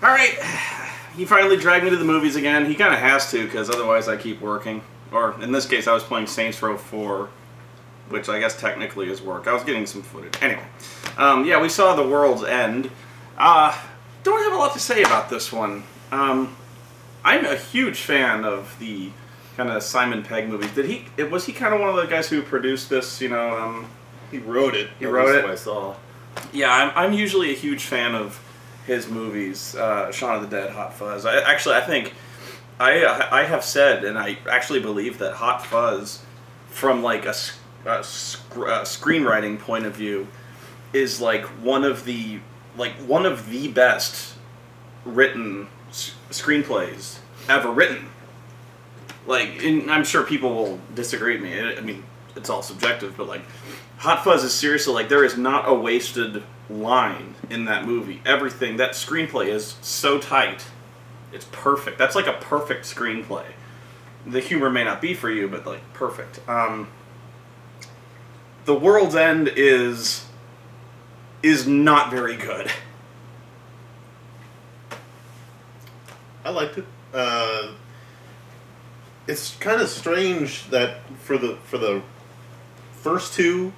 Alright, he finally dragged me to the movies again. He kind of has to, because otherwise I keep working. Or, in this case, I was playing Saints Row 4, which I guess technically is work. I was getting some footage. Anyway, yeah, we saw The World's End. Don't have a lot to say about this one. I'm a huge fan of the kind of Simon Pegg movies. Was he kind of one of the guys who produced this, you know, He wrote it. He wrote it? What I saw. Yeah, I'm usually a huge fan of his movies, Shaun of the Dead, Hot Fuzz. I think I have said, and I actually believe that Hot Fuzz, from like a screenwriting point of view, is like one of the best written screenplays ever written. Like, and I'm sure people will disagree with me. I mean, it's all subjective, but like, Hot Fuzz is seriously, like, there is not a wasted line in that movie. Everything, that screenplay is so tight. It's perfect. That's like a perfect screenplay. The humor may not be for you, but like, perfect. The World's End is not very good. I liked it. It's kind of strange that for the first two,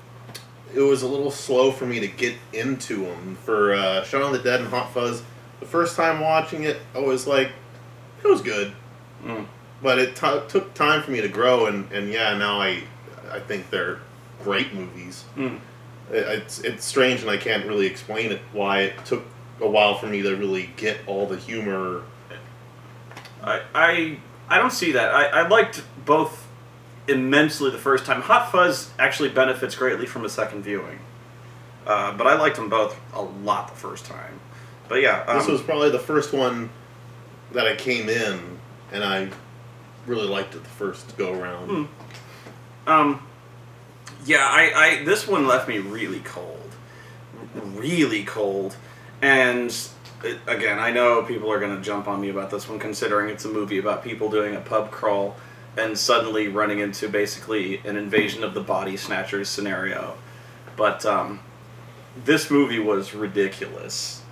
it was a little slow for me to get into them. For Shaun of the Dead and Hot Fuzz, the first time watching it, I was like, it was good. But it took time for me to grow, and yeah, now I think they're great movies. It's strange, and I can't really explain it, why it took a while for me to really get all the humor. I don't see that. I liked both immensely the first time. Hot Fuzz actually benefits greatly from a second viewing. But I liked them both a lot the first time. But yeah. This was probably the first one that I came in, and I really liked it the first go around. Yeah, this one left me really cold. Really cold. And again, I know people are going to jump on me about this one, considering it's a movie about people doing a pub crawl and suddenly running into basically an invasion of the body snatchers scenario. But this movie was ridiculous.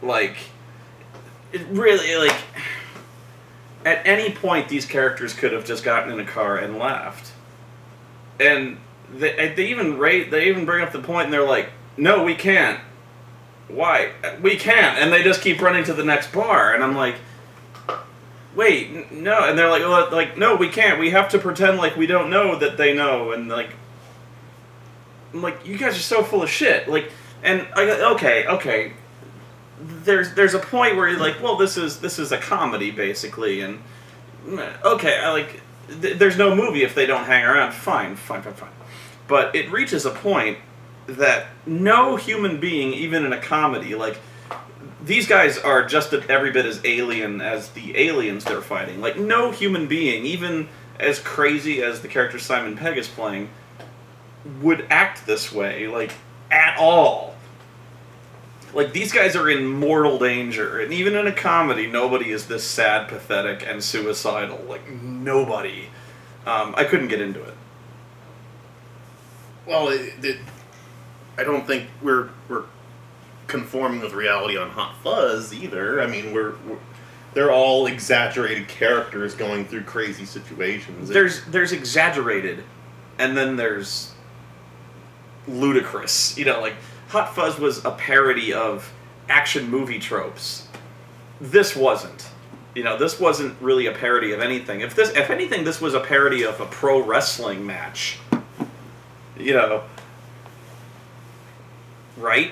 Like, it really, like, at any point these characters could have just gotten in a car and left. And they even bring up the point, and they're like, no, we can't. Why? We can't. And they just keep running to the next bar, and I'm like, wait, no. And they're like, well, no, we can't. We have to pretend like we don't know that they know. And like, I'm like, you guys are so full of shit. Like, and okay. There's a point where you're like, well, this is a comedy basically, and okay, there's no movie if they don't hang around. Fine. But it reaches a point that no human being, even in a comedy, like, these guys are just every bit as alien as the aliens they're fighting. Like, no human being, even as crazy as the character Simon Pegg is playing, would act this way, like, at all. Like, these guys are in mortal danger, and even in a comedy, nobody is this sad, pathetic, and suicidal. Like, nobody. I couldn't get into it. Well, I don't think we're conforming with reality on Hot Fuzz either. I mean, they're all exaggerated characters going through crazy situations. There's exaggerated, and then there's ludicrous. You know, like, Hot Fuzz was a parody of action movie tropes. This wasn't. You know, this wasn't really a parody of anything. If anything, this was a parody of a pro wrestling match. You know, right?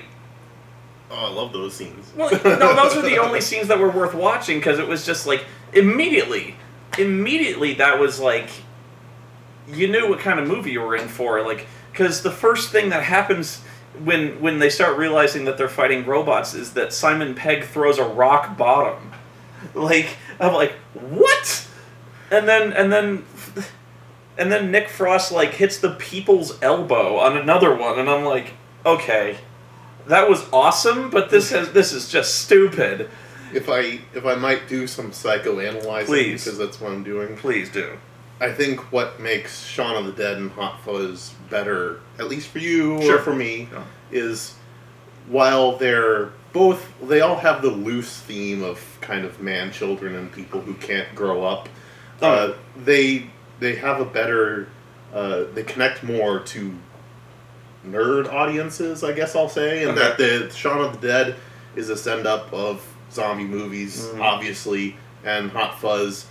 Oh, I love those scenes. Well, no, those are the only scenes that were worth watching, because it was just like, immediately that was like, you knew what kind of movie you were in for. Like, because the first thing that happens when they start realizing that they're fighting robots is that Simon Pegg throws a rock bottom. Like, I'm like, what? And then Nick Frost, like, hits the people's elbow on another one, and I'm like, okay, that was awesome, but this is just stupid. If I might do some psychoanalyzing, please, because that's what I'm doing. Please do. I think what makes Shaun of the Dead and Hot Fuzz better, at least for you Sure. or for me, is while they're both, they all have the loose theme of kind of man-children and people who can't grow up. They have a better, they connect more to nerd audiences, I guess I'll say, and that the Shaun of the Dead is a send-up of zombie movies, obviously, and Hot Fuzz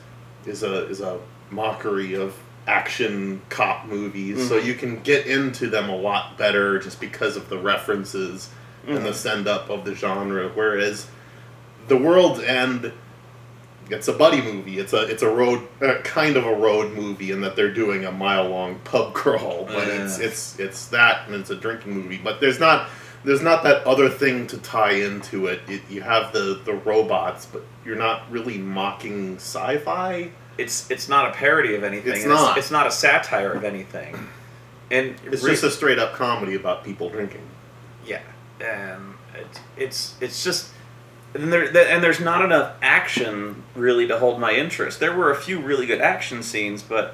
is a mockery of action cop movies, so you can get into them a lot better just because of the references and the send-up of the genre, whereas The World's End, it's a buddy movie. It's a road, kind of a road movie, in that they're doing a mile-long pub crawl, but it's that, and it's a drinking movie. But there's not that other thing to tie into it. You have the robots, but you're not really mocking sci-fi. It's not a parody of anything. It's not a satire of anything, and it's just a straight up comedy about people drinking. Yeah, and it's just. And there's not enough action really to hold my interest. There were a few really good action scenes, but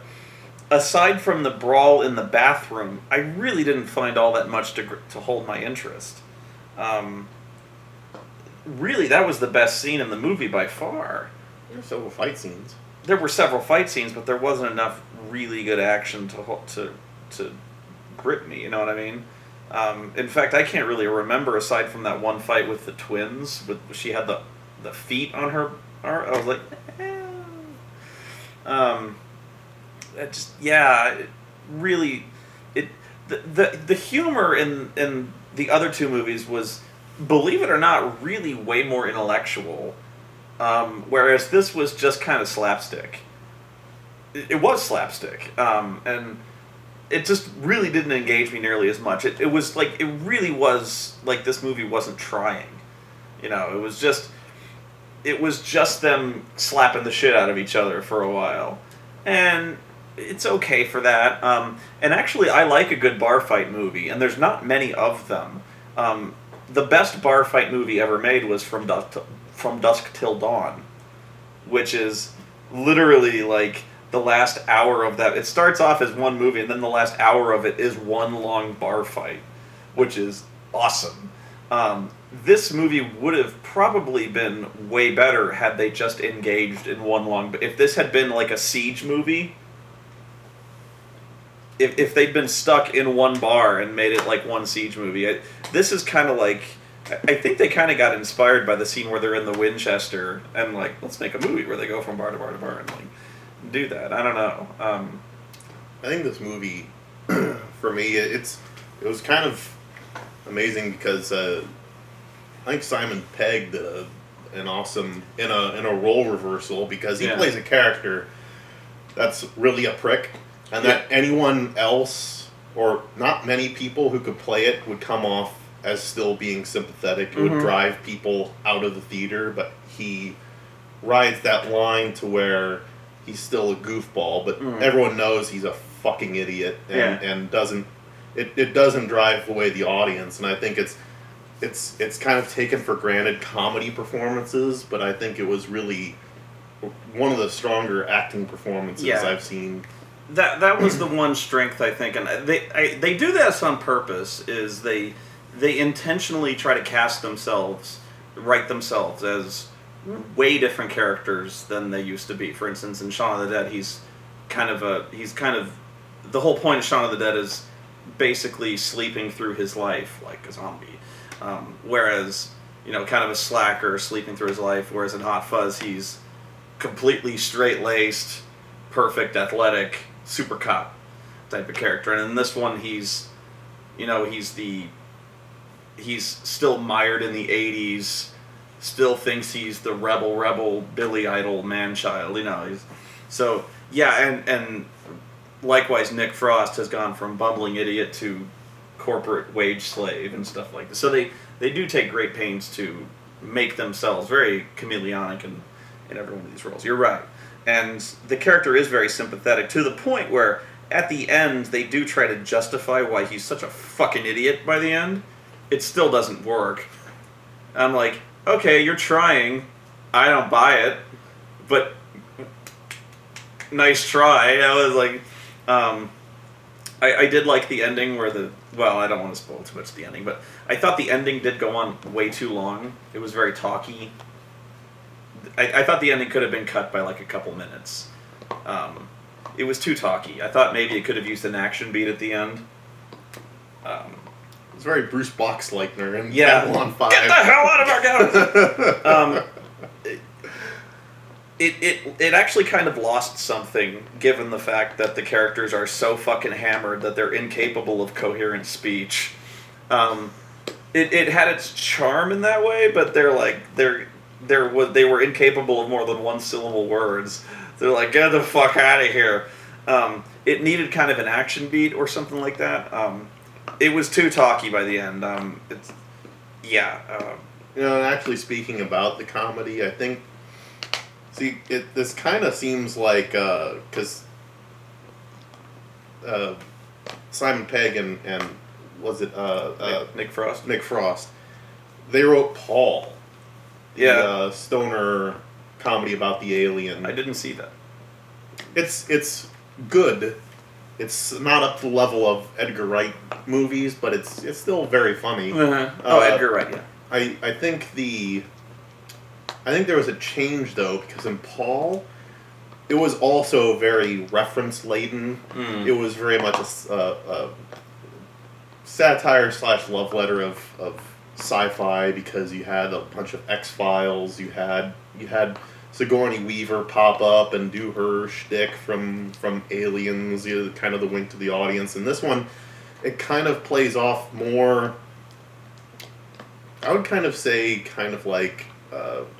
aside from the brawl in the bathroom, I really didn't find all that much to hold my interest. Really, that was the best scene in the movie by far. There were several fight scenes. There were several fight scenes, but there wasn't enough really good action to grip me. You know what I mean? In fact, I can't really remember, aside from that one fight with the twins. She had the feet on her. I was like, the humor in the other two movies was, believe it or not, really way more intellectual. Whereas this was just kind of slapstick. It was slapstick, and it just really didn't engage me nearly as much. It was like, it really was like this movie wasn't trying. You know, it was just them slapping the shit out of each other for a while. And it's okay for that. And actually, I like a good bar fight movie, and there's not many of them. The best bar fight movie ever made was From Dusk Till Dawn, which is literally like the last hour of that. It starts off as one movie, and then the last hour of it is one long bar fight, which is awesome. This movie would have probably been way better had they just engaged in one long... If this had been like a siege movie, if they'd been stuck in one bar and made it like one siege movie, this is kind of like... I think they kind of got inspired by the scene where they're in the Winchester and like, let's make a movie where they go from bar to bar to bar and like do that. I don't know. I think this movie, for me, it was kind of amazing because I think Simon Pegg did an awesome in a role reversal, because he plays a character that's really a prick, and that anyone else, or not many people who could play it, would come off as still being sympathetic. It would drive people out of the theater, but he rides that line to where he's still a goofball, but everyone knows he's a fucking idiot, and doesn't drive away the audience. And I think it's kind of taken for granted comedy performances, but I think it was really one of the stronger acting performances I've seen. That was the one strength, I think, and they do this on purpose. Is they intentionally try to write themselves as way different characters than they used to be. For instance, in Shaun of the Dead, he's kind of the whole point of Shaun of the Dead is basically sleeping through his life like a zombie. Whereas, kind of a slacker sleeping through his life. Whereas in Hot Fuzz, he's completely straight-laced, perfect, athletic, super cop type of character. And in this one, he's still mired in the 80s, still thinks he's the rebel Billy Idol man-child, and likewise Nick Frost has gone from bumbling idiot to corporate wage slave and stuff like this. So they do take great pains to make themselves very chameleonic in every one of these roles. You're right. And the character is very sympathetic, to the point where at the end they do try to justify why he's such a fucking idiot by the end. It still doesn't work. I'm like, okay, you're trying. I don't buy it, but nice try. I was like, I did like the ending where the well, I don't want to spoil too much of the ending, but I thought the ending did go on way too long. It was very talky. I thought the ending could have been cut by like a couple minutes. It was too talky. I thought maybe it could have used an action beat at the end. It's very Bruce Boxleitner in Yeah. Babylon 5. Get the hell out of our couch! It actually kind of lost something, given the fact that the characters are so fucking hammered that they're incapable of coherent speech. It had its charm in that way, but they were incapable of more than one syllable words. They're like, get the fuck out of here. It needed kind of an action beat or something like that. It was too talky by the end. You know, and actually speaking about the comedy, I think, this kind of seems like, because Simon Pegg and was it Nick Frost? Nick Frost, they wrote Paul. Yeah. The stoner comedy about the alien. I didn't see that. It's good. It's not up to the level of Edgar Wright movies, but it's still very funny. Uh-huh. Edgar Wright, yeah. I think there was a change though, because in Paul, it was also very reference laden. It was very much a satire / love letter of sci-fi, because you had a bunch of X-Files. You had Sigourney Weaver pop up and do her shtick from Aliens, kind of the wink to the audience. And this one, it kind of plays off more, I would kind of say, kind of like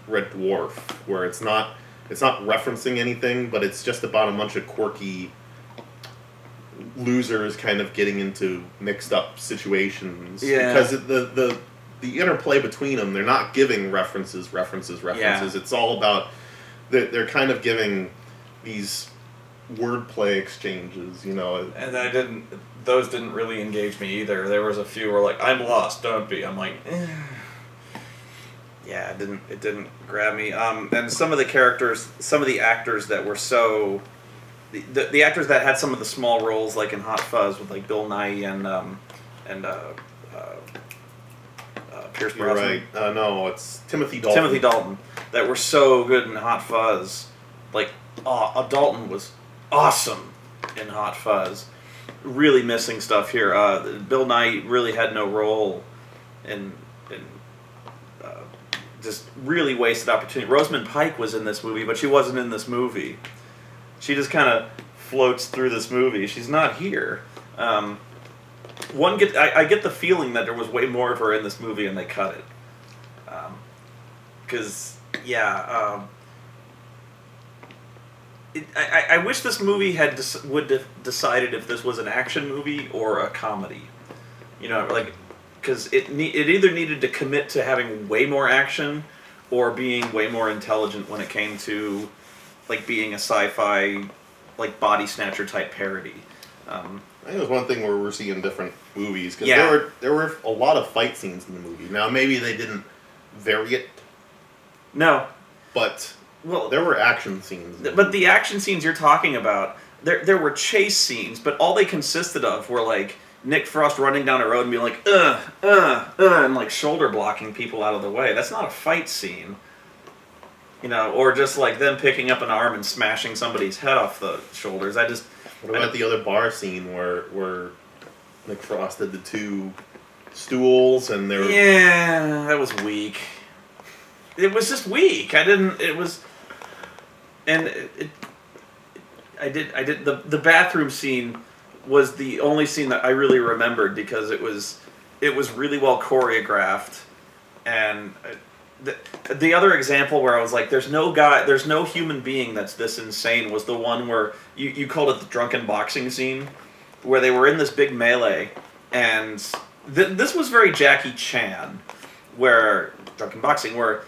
Red Dwarf, where it's not referencing anything, but it's just about a bunch of quirky losers kind of getting into mixed up situations. Yeah. Because the interplay between them, they're not giving references. Yeah. It's all about, they're kind of giving these wordplay exchanges, And those didn't really engage me either. There was a few where like, I'm lost, don't be. I'm like, yeah, it didn't grab me. And some of the actors that were so, the actors that had some of the small roles, like in Hot Fuzz with like Bill Nighy and Pierce Brosnan. You're right. No, it's Timothy Dalton. Timothy Dalton, that were so good in Hot Fuzz. Like, Dalton was awesome in Hot Fuzz. Really missing stuff here. Bill Nighy really had no role in just really wasted opportunity. Rosamund Pike was in this movie, but she wasn't in this movie. She just kind of floats through this movie. She's not here. I get the feeling that there was way more of her in this movie and they cut it. I wish this movie would have decided if this was an action movie or a comedy. Because it either needed to commit to having way more action or being way more intelligent when it came to like being a sci-fi like body snatcher type parody. I think it was one thing where we're seeing different movies, because there were a lot of fight scenes in the movie. Now maybe they didn't vary it. No, but there were action scenes. But the action scenes you're talking about, there were chase scenes, but all they consisted of were like Nick Frost running down a road and being like, and like shoulder blocking people out of the way. That's not a fight scene. Or just like them picking up an arm and smashing somebody's head off the shoulders. What about the other bar scene where Nick Frost did the two stools and they were... Yeah, that was weak. It was just weak. The bathroom scene was the only scene that I really remembered, because it was really well choreographed. And the other example where I was like, there's no human being that's this insane, was the one where you called it the drunken boxing scene, where they were in this big melee, and this was very Jackie Chan, where drunken boxing, where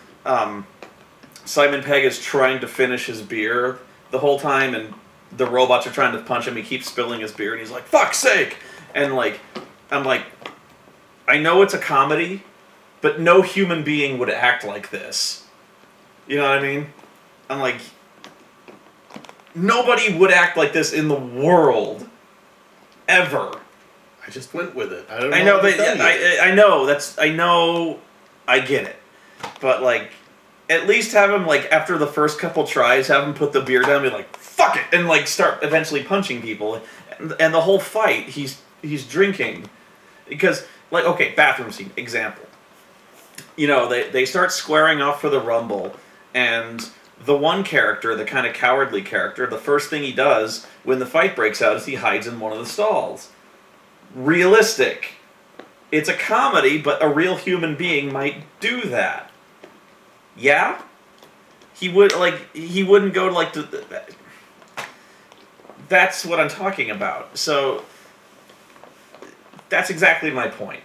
Simon Pegg is trying to finish his beer the whole time, and the robots are trying to punch him. He keeps spilling his beer, and he's like, "Fuck's sake!" And I'm like, I know it's a comedy, but no human being would act like this. You know what I mean? I'm like, nobody would act like this in the world, ever. I just went with it. I don't know. I know, what but to tell you. I know that's I know I get it, but like at least have him like after the first couple tries, have him put the beer down, and be like fuck it, and like start eventually punching people, and the whole fight he's drinking, because like okay, bathroom scene example. You know, they start squaring off for the rumble, and the one character, the kind of cowardly character, the first thing he does when the fight breaks out is he hides in one of the stalls. Realistic. It's a comedy, but a real human being might do that. Yeah? He wouldn't go to like that's what I'm talking about. So that's exactly my point.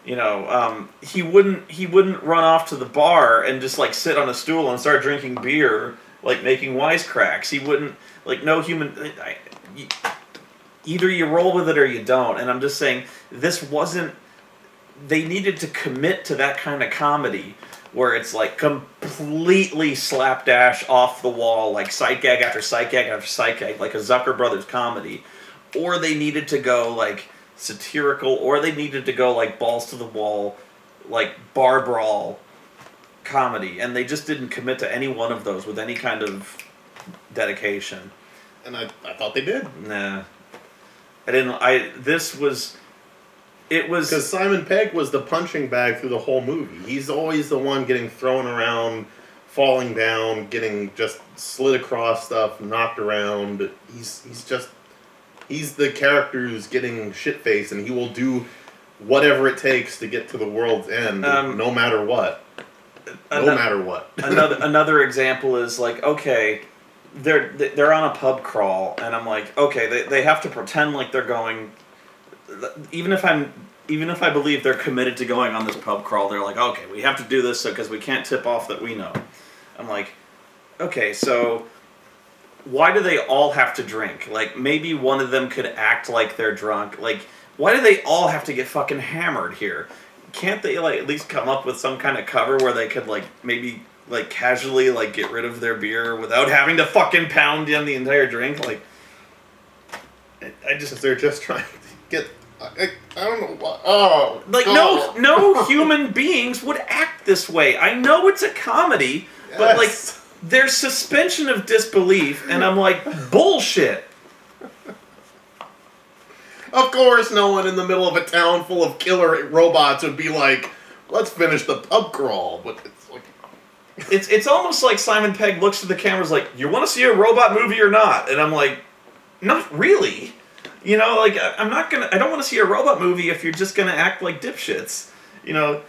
You know, he wouldn't run off to the bar and just like sit on a stool and start drinking beer, like making wisecracks. He wouldn't no human. Either you roll with it or you don't. And I'm just saying this wasn't. They needed to commit to that kind of comedy where it's like completely slapdash off the wall, like sight gag after sight gag after sight gag, like a Zucker Brothers comedy, or they needed to go like satirical, or they needed to go like balls to the wall, like bar brawl comedy, and they just didn't commit to any one of those with any kind of dedication. And I thought they did. Nah, I didn't. It was because Simon Pegg was the punching bag through the whole movie. He's always the one getting thrown around, falling down, getting just slid across stuff, knocked around. He's the character who's getting shit-faced, and he will do whatever it takes to get to the world's end, no matter what. No matter what. another example is like, okay, they're on a pub crawl, and I'm like, okay, they have to pretend like they're going. Even if I believe they're committed to going on this pub crawl, they're like, okay, we have to do this because we can't tip off that we know. I'm like, okay, so why do they all have to drink? Like, maybe one of them could act like they're drunk. Like, why do they all have to get fucking hammered here? Can't they, like, at least come up with some kind of cover where they could, like, maybe, like, casually, like, get rid of their beer without having to fucking pound in the entire drink? Like, I just... They're just trying to get... I don't know what... Oh, like, God. no human beings would act this way. I know it's a comedy, Yes. but, like... There's suspension of disbelief, and I'm like, bullshit. Of course, no one in the middle of a town full of killer robots would be like, let's finish the pub crawl. But it's like... It's almost like Simon Pegg looks to the cameras like, you want to see a robot movie or not? And I'm like, not really. You know, like, I don't want to see a robot movie if you're just going to act like dipshits. You know...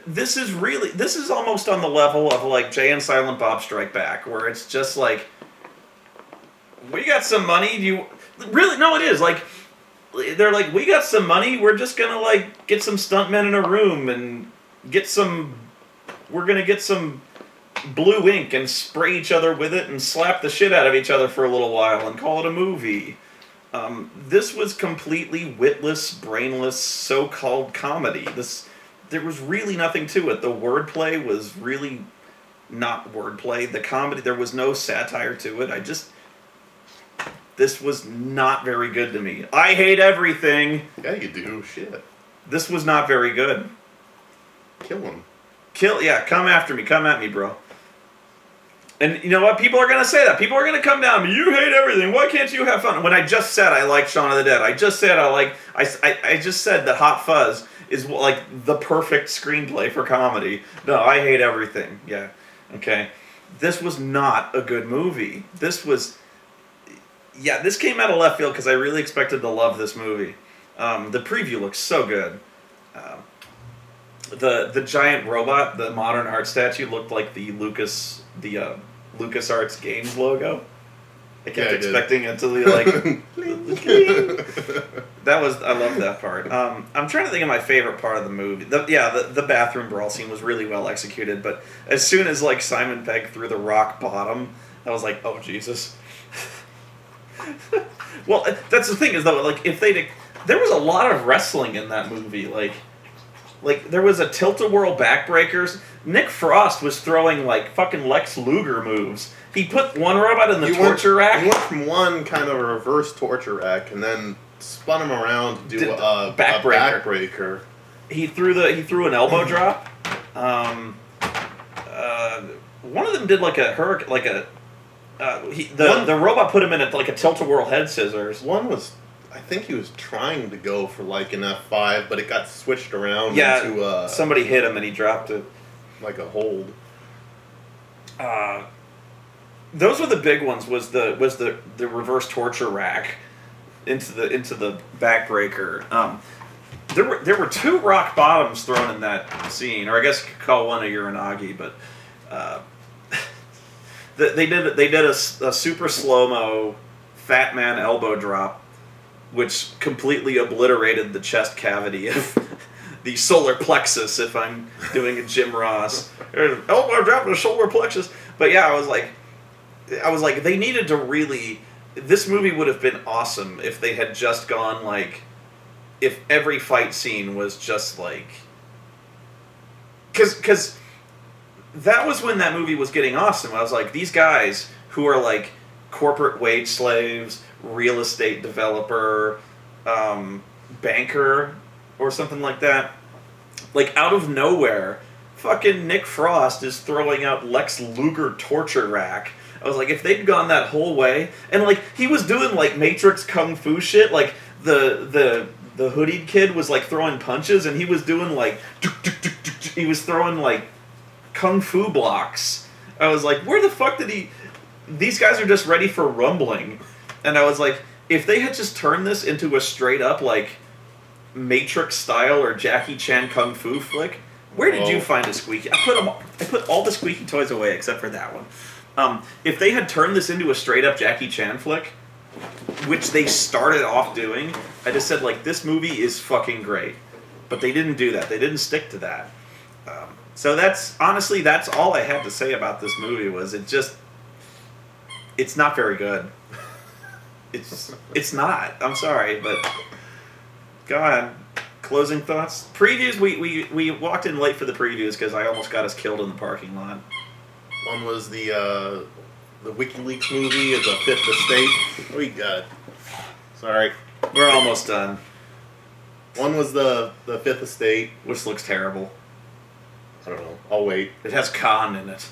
This is almost on the level of like Jay and Silent Bob Strike Back, where it's just like, we got some money, no, it is, like, they're like, we got some money, we're just gonna like, get some stuntmen in a room and we're gonna get some blue ink and spray each other with it and slap the shit out of each other for a little while and call it a movie. This was completely witless, brainless, so-called comedy. There was really nothing to it. The wordplay was really not wordplay. The comedy, there was no satire to it. This was not very good to me. I hate everything. Yeah, you do. Shit. This was not very good. Kill him. Yeah, come after me. Come at me, bro. And you know what? People are going to say that. People are going to come down to me. You hate everything. Why can't you have fun? When I just said I like Shaun of the Dead. I just said I just said that Hot Fuzz is like the perfect screenplay for comedy. No, I hate everything. Yeah. Okay. This was not a good movie. This came out of left field because I really expected to love this movie. The preview looks so good. The giant robot, the modern art statue, looked like the LucasArts Games logo. I kept expecting it to be like... I love that part. I'm trying to think of my favorite part of the movie. The bathroom brawl scene was really well executed, but as soon as like Simon Pegg threw the rock bottom, I was like, oh Jesus. Well, that's the thing is though, like there was a lot of wrestling in that movie, like there was a tilt-a-whirl backbreakers. Nick Frost was throwing like fucking Lex Luger moves. He put one robot in the torture rack. He went from one kind of a reverse torture rack, and then spun him around to do Did a backbreaker. backbreaker. He threw an elbow drop. One of them did like a hurricane, like a. The robot put him in like a tilt-a-whirl head scissors. One was, I think he was trying to go for like an F5, but it got switched around into somebody hit him and he dropped it. Like a hold. Those were the big ones. Was the reverse torture rack into the backbreaker. There were 2 rock bottoms thrown in that scene, or I guess you could call one a uranagi, but they did a super slow-mo fat man elbow drop, which completely obliterated the chest cavity of the solar plexus, if I'm doing a Jim Ross. Elbow drop to the solar plexus. But yeah, I was like, they needed to really. This movie would have been awesome if they had just gone like, if every fight scene was just like, because that was when that movie was getting awesome. I was like, these guys who are like corporate wage slaves, real estate developer, banker, or something like that, like out of nowhere, fucking Nick Frost is throwing out Lex Luger torture rack. I was like, if they'd gone that whole way, and like he was doing like Matrix kung fu shit, like the hoodied kid was like throwing punches, and he was doing like he was throwing like kung fu blocks. I was like, where the fuck did he? These guys are just ready for rumbling, and I was like, if they had just turned this into a straight up like Matrix style or Jackie Chan kung fu flick. Where did you find a squeaky? I put all the squeaky toys away except for that one. If they had turned this into a straight up Jackie Chan flick, which they started off doing, I just said like, this movie is fucking great. But they didn't do that. They didn't stick to that. So that's all I had to say about this movie. Was it's not very good. It's not. I'm sorry, but God. Closing thoughts? Previews, we walked in late for the previews because I almost got us killed in the parking lot. One was the WikiLeaks movie, The Fifth Estate. We got. Sorry. We're almost done. One was the Fifth Estate. Which looks terrible. I don't know. I'll wait. It has Khan in it.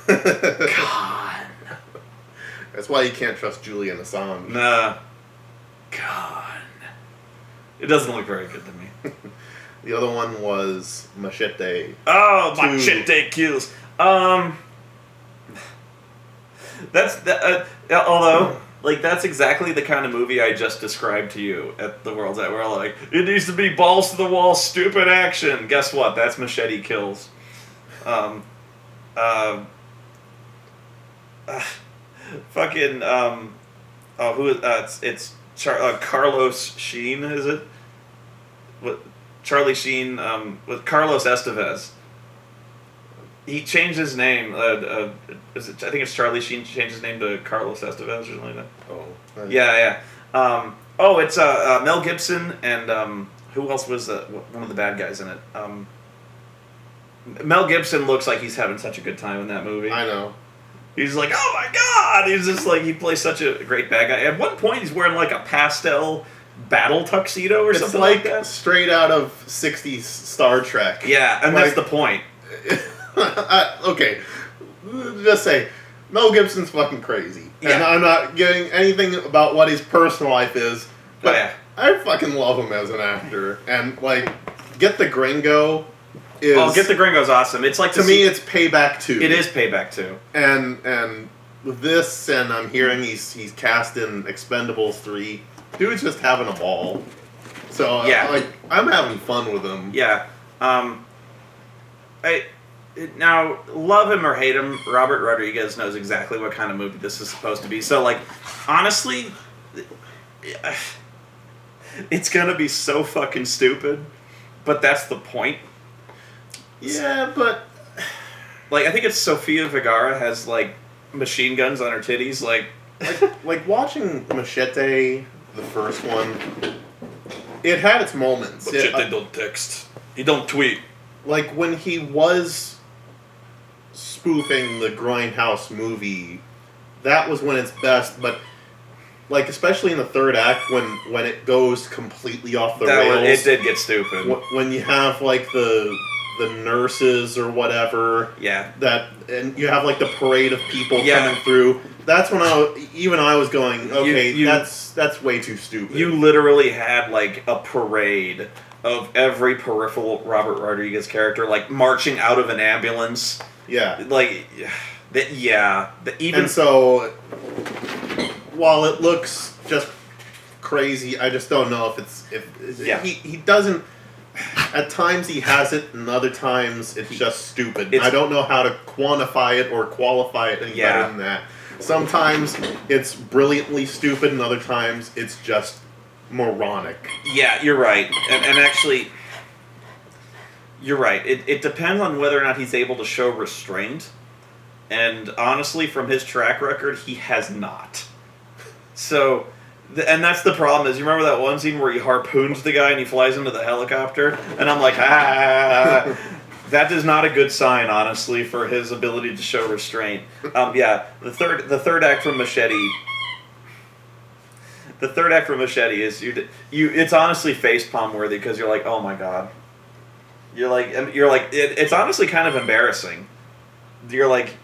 Khan. That's why you can't trust Julian Assange. Nah. Khan. It doesn't look very good to me. The other one was Machete. Oh, Machete Kills. That's that. Although, like, that's exactly the kind of movie I just described to you at the World's End. We're like, it needs to be balls to the wall, stupid action. Guess what? That's Machete Kills. Fucking. Oh, who is? It's Carlos Sheen, is it? What? Charlie Sheen, with Carlos Estevez. He changed his name. I think it's Charlie Sheen changed his name to Carlos Estevez or something like that. Oh. Yeah. It's Mel Gibson and who else was one of the bad guys in it? Mel Gibson looks like he's having such a good time in that movie. I know. He's like, oh my god! He's just like, he plays such a great bad guy. At one point, he's wearing like a pastel battle tuxedo or something like that. It's straight out of 60s Star Trek. Yeah, and like, that's the point. Okay, just say, Mel Gibson's fucking crazy. Yeah. And I'm not getting anything about what his personal life is, but I fucking love him as an actor. And, like, Get the Gringo is... Oh, Get the Gringo's awesome. It's like... To me, it's Payback 2. It is Payback 2. And with this, and I'm hearing he's cast in Expendables 3, dude's just having a ball. So, like, I'm having fun with him. Yeah. Now, love him or hate him, Robert Rodriguez knows exactly what kind of movie this is supposed to be. So, like, honestly, it's gonna be so fucking stupid, but that's the point. Yeah, but... Like, I think it's Sofia Vergara has, like, machine guns on her titties, like watching Machete, the first one, it had its moments. Machete don't text. He don't tweet. Like, when he was spoofing the Grindhouse movie, that was when it's best, but like especially in the third act when it goes completely off the rails. It did get stupid. When you have like the nurses or whatever. Yeah. And you have like the parade of people coming through. That's when I was going, okay, that's way too stupid. You literally had like a parade of every peripheral Robert Rodriguez character like marching out of an ambulance. Yeah. Like, even and so while it looks just crazy, I just don't know if he doesn't. At times he has it, and other times it's just stupid. I don't know how to quantify it or qualify it any better than that. Sometimes it's brilliantly stupid, and other times it's just moronic. Yeah, you're right. And actually, you're right. It depends on whether or not he's able to show restraint. And honestly, from his track record, he has not. So... and that's the problem, is you remember that one scene where he harpoons the guy and he flies into the helicopter? And I'm like, that is not a good sign, honestly, for his ability to show restraint. The third act from Machete... The third act from Machete is... it's honestly facepalm worthy, because you're like, oh my god. You're like, it's honestly kind of embarrassing. You're like,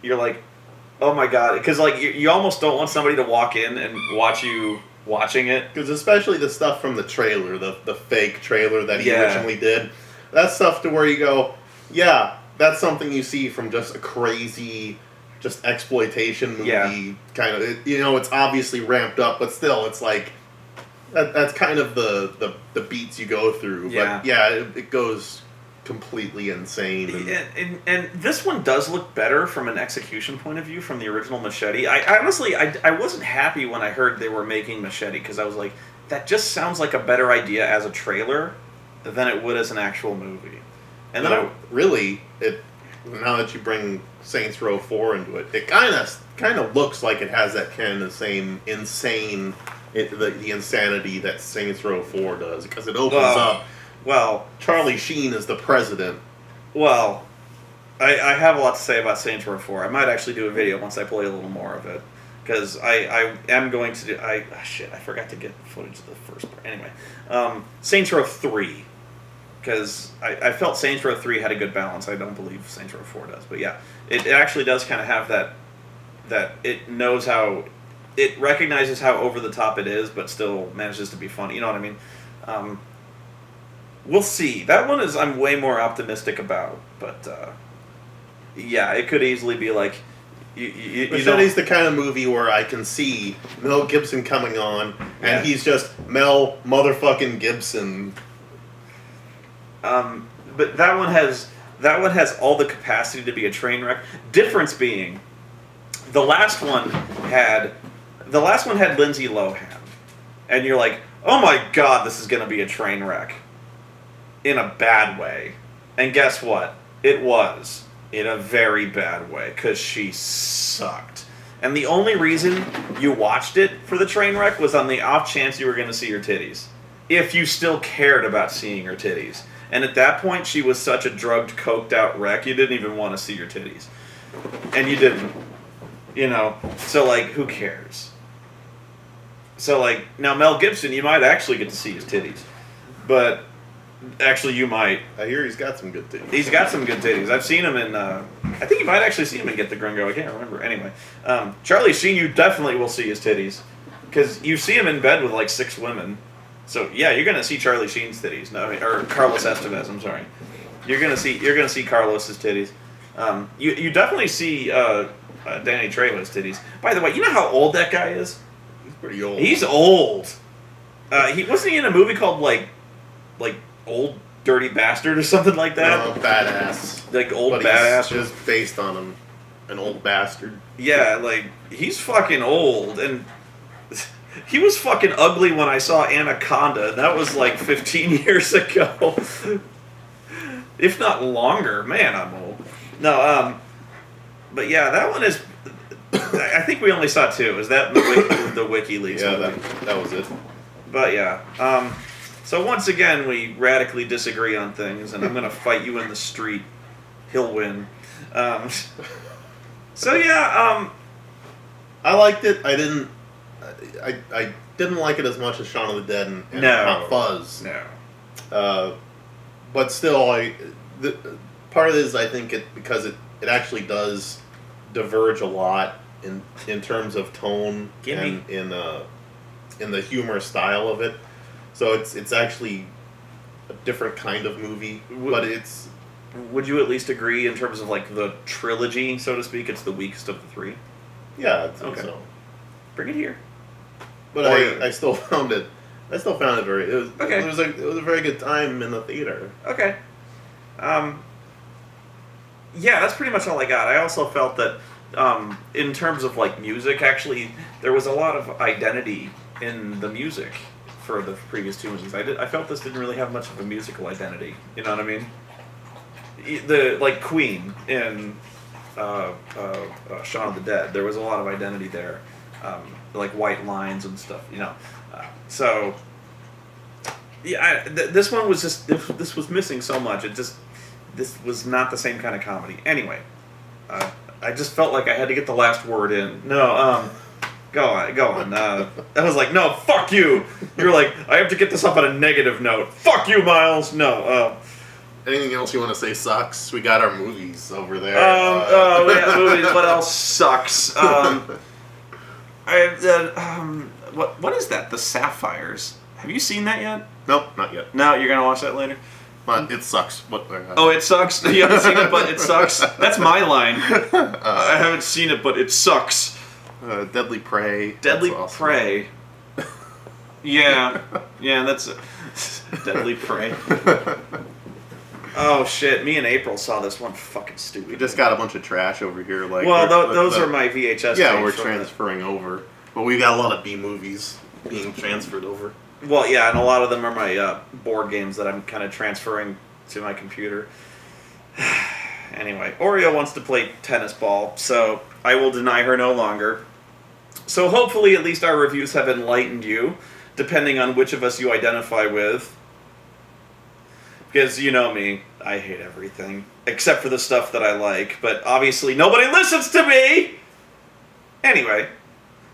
oh my god. Because like, you almost don't want somebody to walk in and watch you... watching it, because especially the stuff from the trailer, the fake trailer that he originally did, that's stuff to where you go, yeah, that's something you see from just a crazy, just exploitation movie kind of. It's obviously ramped up, but still, it's like that's kind of the beats you go through. But it goes completely insane. And this one does look better from an execution point of view from the original Machete. I honestly wasn't happy when I heard they were making Machete, because I was like, that just sounds like a better idea as a trailer than it would as an actual movie. And then now that you bring Saints Row 4 into it, it kind of looks like it has that kind of the same insane the insanity that Saints Row 4 does, because it opens up. Well, Charlie Sheen is the president. Well, I have a lot to say about Saints Row 4. I might actually do a video once I play a little more of it, because I am going to do... I forgot to get footage of the first part. Anyway, Saints Row 3, because I felt Saints Row 3 had a good balance. I don't believe Saints Row 4 does, but yeah, it actually does kind of have that it knows how... It recognizes how over the top it is, but still manages to be funny. You know what I mean? We'll see. That one is I'm way more optimistic about, but it could easily be like Machete's the kind of movie where I can see Mel Gibson coming on, and he's just Mel motherfucking Gibson. But that one has all the capacity to be a train wreck. Difference being, the last one had Lindsay Lohan, and you're like, oh my god, this is gonna be a train wreck. In a bad way. And guess what? It was. In a very bad way. Because she sucked. And the only reason you watched it for the train wreck was on the off chance you were going to see her titties. If you still cared about seeing her titties. And at that point, she was such a drugged, coked out wreck, you didn't even want to see her titties. And you didn't. So like, who cares? So like, now Mel Gibson, you might actually get to see his titties. But... actually, you might. I hear he's got some good titties. He's got some good titties. I've seen him in... I think you might actually see him in Get the Gringo. I can't remember. Anyway. Charlie Sheen, you definitely will see his titties. Because you see him in bed with like 6 women. So, yeah, you're going to see Charlie Sheen's titties. No, or Carlos Estevez, I'm sorry. You're going to see Carlos's titties. You definitely see Danny Trejo's titties. By the way, you know how old that guy is? He's pretty old. He's old. Wasn't he in a movie called, like Old Dirty Bastard or something like that? Badass. Like Old Badass. Just based on an old bastard. Yeah, like, he's fucking old, and he was fucking ugly when I saw Anaconda, and that was like 15 years ago. If not longer. Man, I'm old. No, but yeah, that one is... I think we only saw 2. Is that the WikiLeaks movie? That was it. But yeah, so once again, we radically disagree on things, and I'm going to fight you in the street. He'll win. So yeah, I liked it. I didn't... I didn't like it as much as Shaun of the Dead and No. Hot Fuzz. No. But still, part of it is I think because it actually does diverge a lot in terms of tone and in the humor style of it. So it's actually a different kind of movie, but it's. Would you at least agree in terms of like the trilogy, so to speak? It's the weakest of the three. Yeah, I'd say Okay. so. Bring it here. But I still found it. I still found it very. It was Okay. it was a very good time in the theater. Okay. Yeah, that's pretty much all I got. I also felt that in terms of like music, actually, there was a lot of identity in the music for the previous two movies. I felt this didn't really have much of a musical identity. You know what I mean? The like Queen in Shaun of the Dead, there was a lot of identity there, like white lines and stuff. You know, so yeah, this one was just this was missing so much. This was not the same kind of comedy. Anyway, I just felt like I had to get the last word in. No, go on. I was like, no, fuck you. You're like, I have to get this up on a negative note. Fuck you, Miles. No. Anything else you want to say sucks? We got our movies over there. We got movies. What else sucks? What is that? The Sapphires. Have you seen that yet? Nope, not yet. No, you're gonna watch that later. But it sucks. What? Oh, it sucks. You haven't seen it, but it sucks. That's my line. I haven't seen it, but it sucks. Deadly Prey. Deadly That's awesome. Prey. Yeah, that's Deadly Prey. Oh shit! Me and April saw this one. Fucking stupid. We just got a bunch of trash over here. Like, well, those are my VHS. Yeah, we're transferring over, but we got a lot of B movies being transferred over. Well, yeah, and a lot of them are my board games that I'm kind of transferring to my computer. Anyway, Oreo wants to play tennis ball, so I will deny her no longer. So hopefully at least our reviews have enlightened you, depending on which of us you identify with. Because you know me, I hate everything, except for the stuff that I like, but obviously nobody listens to me! Anyway,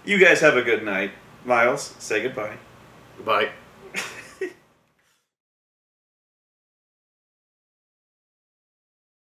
you guys have a good night. Miles, say goodbye. Goodbye.